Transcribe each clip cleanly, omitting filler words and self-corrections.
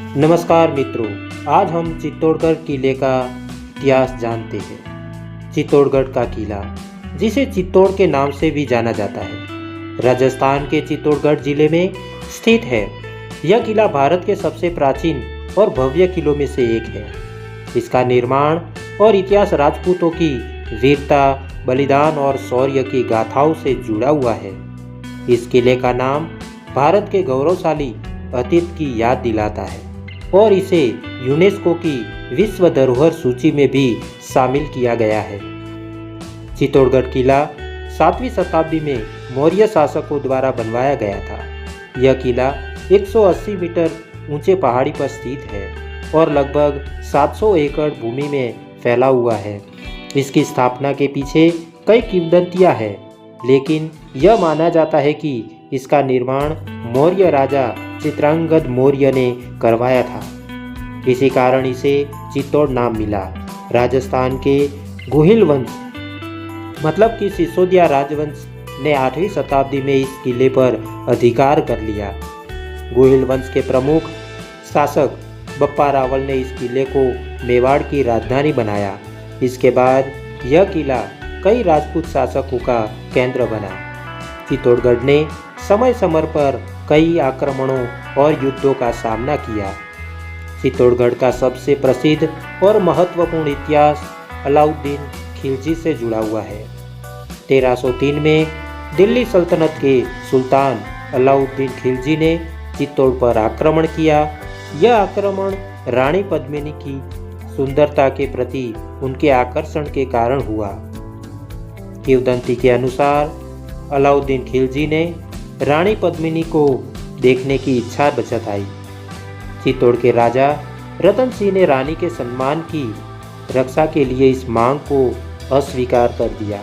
नमस्कार मित्रों, आज हम चित्तौड़गढ़ किले का इतिहास जानते हैं। चित्तौड़गढ़ का किला, जिसे चित्तौड़ के नाम से भी जाना जाता है, राजस्थान के चित्तौड़गढ़ जिले में स्थित है। यह किला भारत के सबसे प्राचीन और भव्य किलों में से एक है। इसका निर्माण और इतिहास राजपूतों की वीरता, बलिदान और शौर्य की गाथाओं से जुड़ा हुआ है। इस किले का नाम भारत के गौरवशाली अतीत की याद दिलाता है और इसे यूनेस्को की विश्व धरोहर सूची में भी शामिल किया गया है। चित्तौड़गढ़ किला 7वीं शताब्दी में मौर्य शासकों द्वारा बनवाया गया था। यह किला 180 मीटर ऊंचे पहाड़ी पर स्थित है और लगभग 700 एकड़ भूमि में फैला हुआ है। इसकी स्थापना के पीछे कई किंवदंतियां हैं, लेकिन यह माना जाता है कि इसका निर्माण मौर्य राजा चित्रांगद मौर्य ने करवाया था। इसी कारण इसे चित्तौड़ नाम मिला। राजस्थान के गुहिल वंश मतलब कि सिसोदिया राजवंश ने 8वीं शताब्दी में इस किले पर अधिकार कर लिया। गुहिल वंश के प्रमुख शासक बप्पा रावल ने इस किले को मेवाड़ की राजधानी बनाया। इसके बाद यह किला कई राजपूत शासकों का केंद्र बना। चित्तौड़गढ़ ने समय समय पर कई आक्रमणों और युद्धों का सामना किया। चित्तौड़गढ़ का सबसे प्रसिद्ध और महत्वपूर्ण इतिहास अलाउद्दीन खिलजी से जुड़ा हुआ है। 1303 में दिल्ली सल्तनत के सुल्तान अलाउद्दीन खिलजी ने चित्तौड़ पर आक्रमण किया। यह आक्रमण रानी पद्मिनी की सुंदरता के प्रति उनके आकर्षण के कारण हुआ। किंवदंती के अनुसार अलाउद्दीन खिलजी ने रानी पद्मिनी को देखने की इच्छा जताई। चित्तौड़ के राजा रतन सिंह ने रानी के सम्मान की रक्षा के लिए इस मांग को अस्वीकार कर दिया।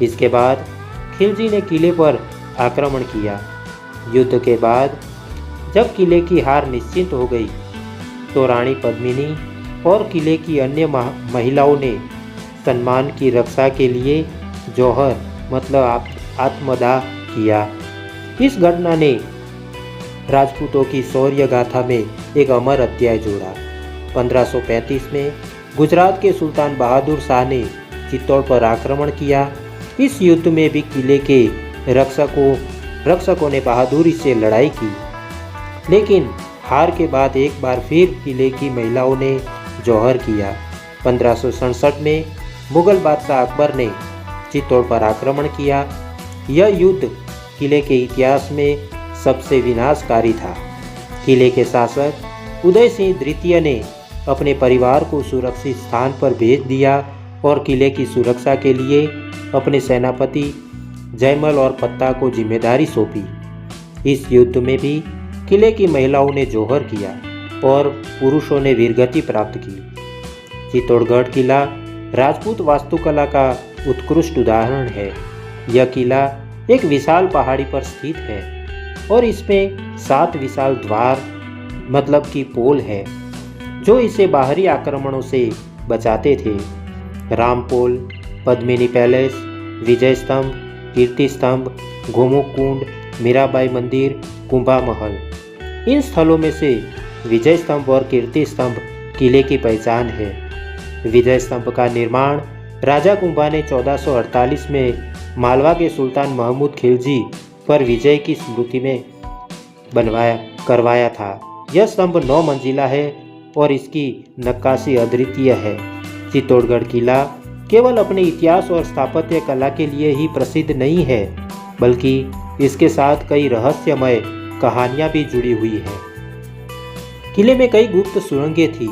इसके बाद खिलजी ने किले पर आक्रमण किया। युद्ध के बाद जब किले की हार निश्चित हो गई, तो रानी पद्मिनी और किले की अन्य महिलाओं ने सम्मान की रक्षा के लिए जौहर मतलब आत्मदाह किया। इस घटना ने राजपूतों की शौर्य गाथा में एक अमर अध्याय जोड़ा। 1535 में गुजरात के सुल्तान बहादुर शाह ने चित्तौड़ पर आक्रमण किया। इस युद्ध में भी किले के रक्षकों ने बहादुरी से लड़ाई की, लेकिन हार के बाद एक बार फिर किले की महिलाओं ने जौहर किया। 1567 में मुगल बादशाह अकबर ने चित्तौड़ पर आक्रमण किया। यह युद्ध किले के इतिहास में सबसे विनाशकारी था। किले के शासक उदय सिंह द्वितीय ने अपने परिवार को सुरक्षित स्थान पर भेज दिया और किले की सुरक्षा के लिए अपने सेनापति जयमल और पत्ता को जिम्मेदारी सौंपी। इस युद्ध में भी किले की महिलाओं ने जौहर किया और पुरुषों ने वीरगति प्राप्त की। चित्तौड़गढ़ किला राजपूत वास्तुकला का उत्कृष्ट उदाहरण है। यह किला एक विशाल पहाड़ी पर स्थित है और इसमें 7 विशाल द्वार मतलब कि पोल है, जो इसे बाहरी आक्रमणों से बचाते थे। रामपोल, पद्मिनी पैलेस, विजय स्तंभ, कीर्ति स्तंभ, गोमुख कुंड, मीराबाई मंदिर, कुंभा महल, इन स्थलों में से विजय स्तंभ और कीर्ति स्तंभ किले की पहचान है। विजय स्तंभ का निर्माण राजा कुंभा ने 1448 में मालवा के सुल्तान महमूद खिलजी पर विजय की स्मृति में करवाया था। यह स्तंभ 9 मंजिला है और इसकी नक्काशी अद्वितीय है। चित्तौड़गढ़ किला केवल अपने इतिहास और स्थापत्य कला के लिए ही प्रसिद्ध नहीं है, बल्कि इसके साथ कई रहस्यमय कहानियां भी जुड़ी हुई हैं। किले में कई गुप्त सुरंगें थी,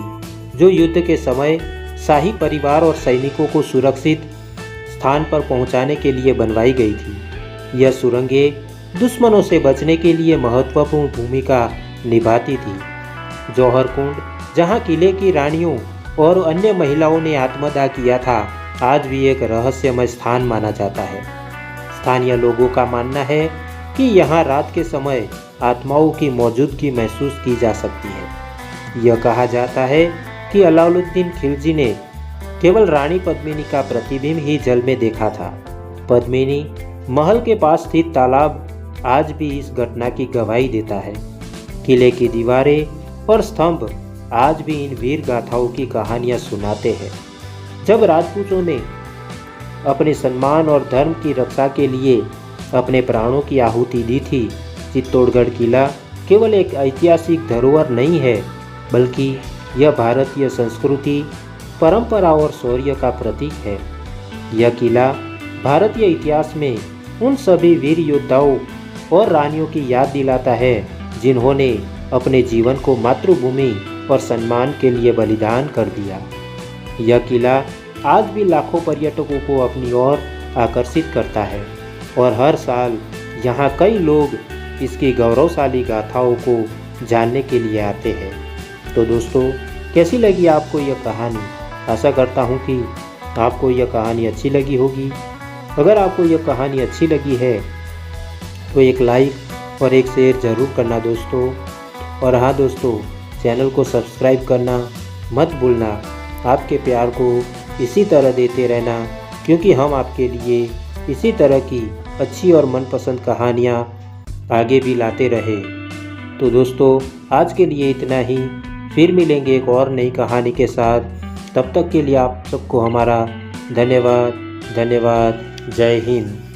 जो युद्ध के समय शाही परिवार और सैनिकों को सुरक्षित स्थान पर पहुंचाने के लिए बनवाई गई थी। यह सुरंगें दुश्मनों से बचने के लिए महत्वपूर्ण भूमिका निभाती थी। जौहर कुंड, जहां किले की रानियों और अन्य महिलाओं ने आत्मदाह किया था, आज भी एक रहस्यमय स्थान माना जाता है। स्थानीय लोगों का मानना है कि यहाँ रात के समय आत्माओं की मौजूदगी महसूस की जा सकती है। यह कहा जाता है कि अलाउद्दीन खिलजी ने केवल रानी पद्मिनी का प्रतिबिंब ही जल में देखा था। पद्मिनी महल के पास स्थित तालाब आज भी इस घटना की गवाही देता है। किले की दीवारें और स्तंभ आज भी इन वीर गाथाओं की कहानियां सुनाते हैं। जब राजपूतों ने अपने सम्मान और धर्म की रक्षा के लिए अपने प्राणों की आहुति दी थी, चित्तौड़गढ़ किला केवल एक ऐतिहासिक धरोहर नहीं है, बल्कि यह भारतीय संस्कृति, परंपरा और शौर्य का प्रतीक है। यह किला भारतीय इतिहास में उन सभी वीर योद्धाओं और रानियों की याद दिलाता है जिन्होंने अपने जीवन को मातृभूमि और सम्मान के लिए बलिदान कर दिया। यह किला आज भी लाखों पर्यटकों को अपनी ओर आकर्षित करता है और हर साल यहाँ कई लोग इसकी गौरवशाली गाथाओं को जानने के लिए आते हैं। तो दोस्तों, कैसी लगी आपको यह कहानी? आशा करता हूँ कि आपको यह कहानी अच्छी लगी होगी। अगर आपको यह कहानी अच्छी लगी है तो एक लाइक और एक शेयर ज़रूर करना दोस्तों। और हाँ दोस्तों, चैनल को सब्सक्राइब करना मत भूलना। आपके प्यार को इसी तरह देते रहना, क्योंकि हम आपके लिए इसी तरह की अच्छी और मनपसंद कहानियाँ आगे भी लाते रहे। तो दोस्तों, आज के लिए इतना ही। फिर मिलेंगे एक और नई कहानी के साथ। तब तक के लिए आप सबको हमारा धन्यवाद। जय हिंद।